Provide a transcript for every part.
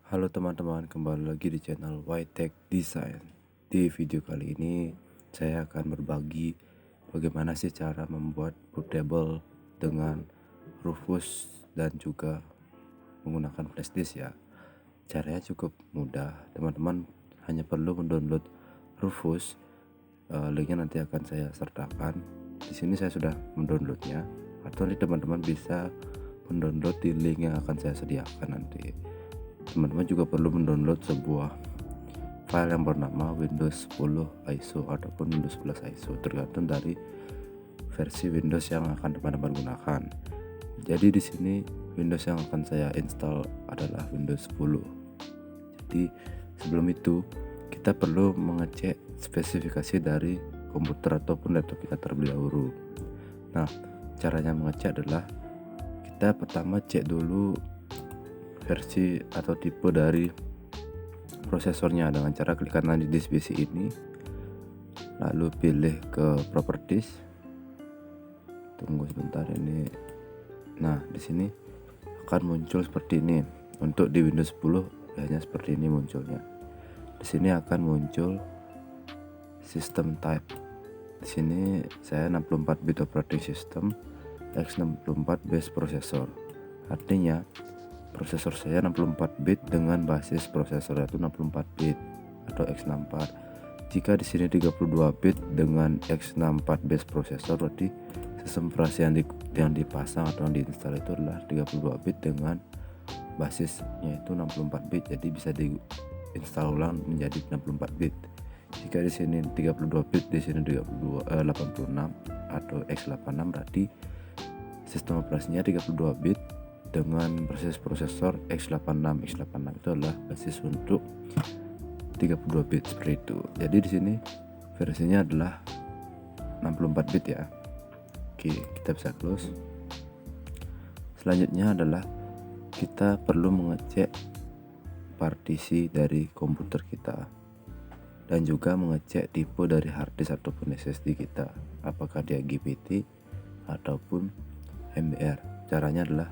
Halo teman-teman, kembali lagi di channel Whitech Design. Di video kali ini saya akan berbagi bagaimana sih cara membuat bootable dengan Rufus dan juga menggunakan flash disk ya. Caranya cukup mudah, teman-teman hanya perlu mendownload Rufus. Linknya nanti akan saya sertakan. Di sini saya sudah mendownloadnya, atau nanti teman-teman bisa mendownload di link yang akan saya sediakan nanti. Teman-teman juga perlu mendownload sebuah file yang bernama Windows 10 ISO ataupun Windows 11 ISO, tergantung dari versi Windows yang akan teman-teman gunakan. Jadi di sini Windows yang akan saya install adalah Windows 10. Jadi sebelum itu kita perlu mengecek spesifikasi dari komputer ataupun laptop kita terlebih dahulu. Nah, caranya mengecek adalah kita pertama cek dulu versi atau tipe dari prosesornya dengan cara klik kanan di disk PC ini, lalu pilih ke properties. Tunggu sebentar ini. Nah, di sini akan muncul seperti ini. Untuk di Windows 10 hanya seperti ini munculnya. Di sini akan muncul system type. Di sini saya 64 bit operating system x64 base processor. Artinya prosesor saya 64 bit dengan basis prosesor yaitu 64 bit atau x64. Jika di sini 32 bit dengan x64 base processor, berarti sistem operasi yang dipasang atau yang diinstal itu adalah 32 bit dengan basisnya itu 64 bit. Jadi bisa diinstal ulang menjadi 64 bit. Jika di sini 32 bit, di sini 86 atau x86, berarti sistem operasinya 32 bit dengan prosesor x86 itu adalah basis untuk 32 bit seperti itu. Jadi di sini versinya adalah 64 bit ya. Oke, kita bisa close. Selanjutnya adalah kita perlu mengecek partisi dari komputer kita dan juga mengecek tipe dari harddisk ataupun SSD kita, apakah dia GPT ataupun MBR. Caranya adalah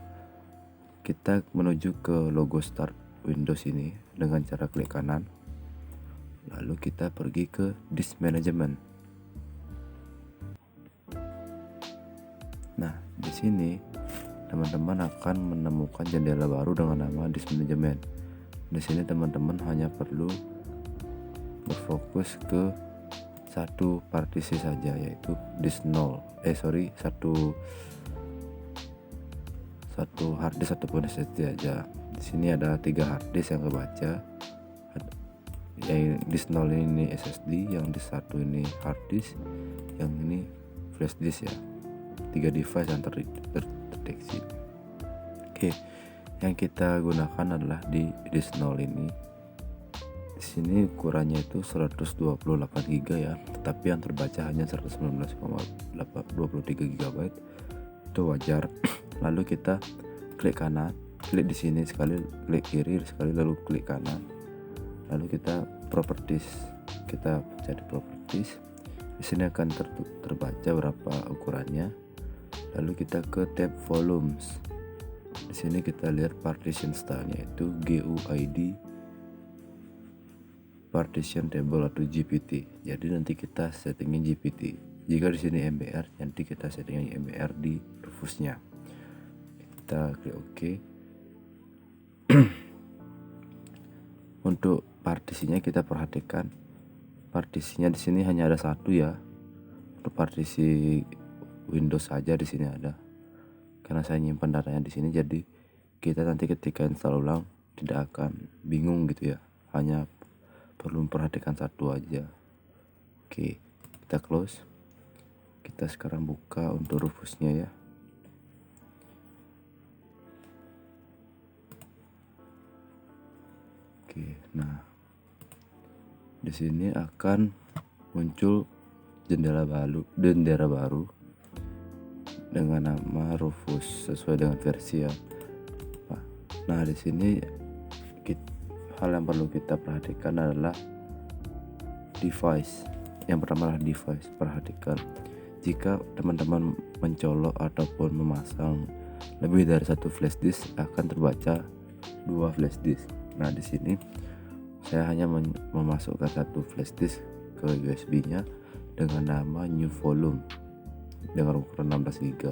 kita menuju ke logo start Windows ini dengan cara klik kanan, lalu kita pergi ke disk management. Nah, di sini teman-teman akan menemukan jendela baru dengan nama disk management. Di sini teman-teman hanya perlu berfokus ke satu partisi saja, yaitu disk 0. Satu harddisk ataupun SSD aja. Di sini ada 3 harddisk yang kebaca. Yang disk 0 ini SSD, yang disk 1 ini harddisk, yang ini flash disk ya. 3 device yang terdeteksi. Oke, yang kita gunakan adalah di disk 0 ini. Di sini ukurannya itu 128 GB ya, tetapi yang terbaca hanya 119,23 GB. Itu wajar. Lalu kita klik kanan, klik di sini sekali, klik kiri sekali, lalu klik kanan, lalu kita properties, kita cari properties. Di sini akan terbaca berapa ukurannya. Lalu kita ke tab volumes. Di sini kita lihat partition style-nya itu GUID partition table atau GPT. Jadi nanti kita settingin GPT. Jika di sini MBR, nanti kita settingin MBR di Rufusnya. Kita klik OK. Untuk partisinya kita perhatikan, partisinya di sini hanya ada satu ya. Untuk partisi Windows saja di sini ada. Karena saya nyimpan datanya di sini, jadi kita nanti ketika install ulang tidak akan bingung gitu ya. Hanya perlu memperhatikan satu aja. Oke, kita close. Kita sekarang buka untuk Rufusnya ya. Oke, nah di sini akan muncul jendela baru dengan nama Rufus sesuai dengan versi ya. Nah, di sini hal yang perlu kita perhatikan adalah device. Yang pertama adalah device. Perhatikan jika teman-teman mencolok ataupun memasang lebih dari satu flash disk, akan terbaca 2 flash disk. Nah, di sini saya hanya memasukkan satu flash disk ke USB-nya dengan nama new volume dengan ukuran 16 GB.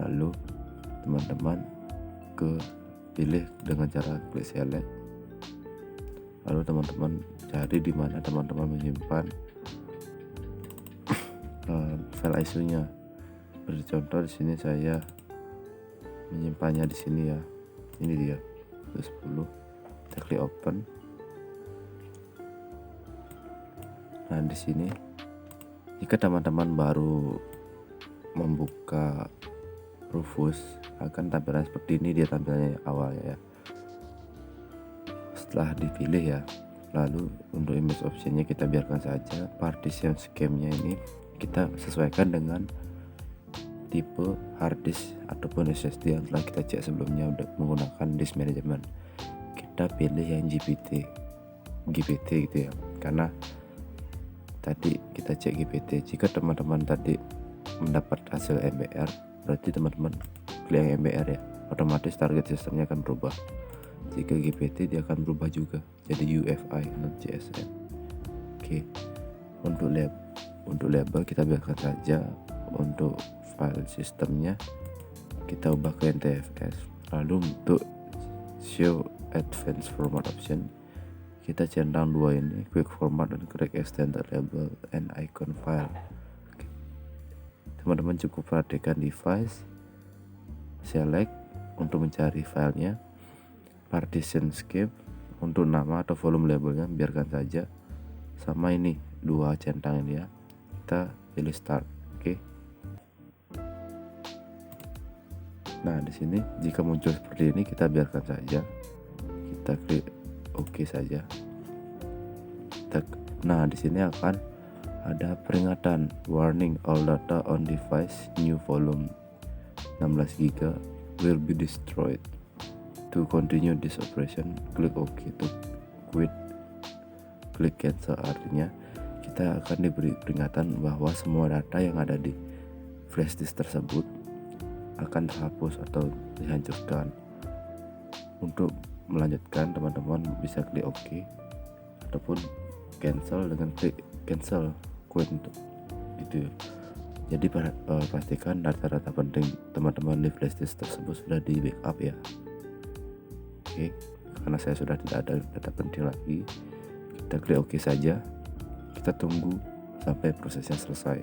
Lalu teman-teman pilih dengan cara klik select. Lalu teman-teman cari di mana teman-teman menyimpan file ISO-nya. Seperti contoh di sini saya menyimpannya di sini ya. Ini dia 10. Kita klik open. Nah, di sini jika teman-teman baru membuka Rufus akan tampilan seperti ini, dia tampilannya awalnya ya. Setelah dipilih ya, lalu untuk image optionnya kita biarkan saja. Partition scheme-nya ini kita sesuaikan dengan tipe hard disk ataupun SSD yang telah kita cek sebelumnya menggunakan disk management. Kita pilih yang GPT gitu ya, karena tadi kita cek GPT. Jika teman-teman tadi mendapat hasil MBR, berarti teman-teman klik yang MBR ya, otomatis target sistemnya akan berubah. Jika GPT dia akan berubah juga jadi UFI non GSM. Oke. Untuk label kita biarkan saja. Untuk file sistemnya kita ubah ke NTFS. Lalu untuk show advanced format option kita centang dua ini, quick format dan quick extended label and icon file. Teman-teman cukup perhatikan device, select untuk mencari filenya, partition scheme untuk nama atau volume labelnya biarkan saja, sama ini dua centang ini ya, kita pilih start. Oke. Nah, di sini jika muncul seperti ini kita biarkan saja, kita klik oke saja. Nah, di sini akan ada peringatan warning all data on device new volume 16 GB will be destroyed. To continue this operation, klik OK. To quit, klik cancel. Artinya kita akan diberi peringatan bahwa semua data yang ada di flash disk tersebut akan terhapus atau dihancurkan. Untuk melanjutkan teman-teman bisa klik OK ataupun cancel dengan klik cancel quit untuk gitu. Jadi pastikan data-data penting teman-teman di flash disk tersebut sudah di backup ya. Oke, karena saya sudah tidak ada data penting lagi, kita klik OK saja. Kita tunggu sampai prosesnya selesai.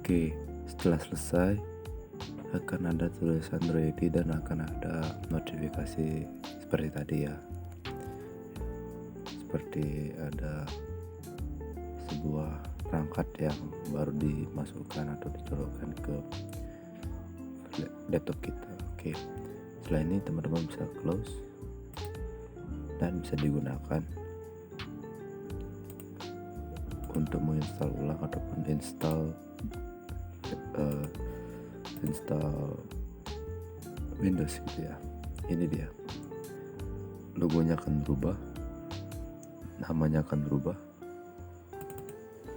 Oke, setelah selesai akan ada tulisan ready dan akan ada notifikasi seperti tadi ya. Seperti ada sebuah perangkat yang baru dimasukkan atau dicolokkan ke laptop kita. Oke. Setelah ini teman-teman bisa close dan bisa digunakan untuk menginstal ulang ataupun install Windows gitu ya. Ini dia, logonya akan berubah, namanya akan berubah,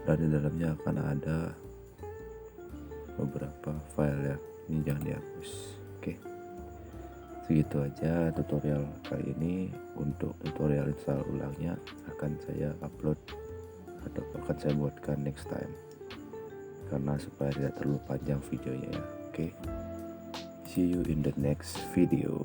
dan di dalamnya akan ada beberapa file ya. Ini jangan dihapus. Oke, segitu aja tutorial kali ini. Untuk tutorial install ulangnya akan saya upload atau akan saya buatkan next time, karena supaya tidak terlalu panjang videonya ya. Oke, see you in the next video.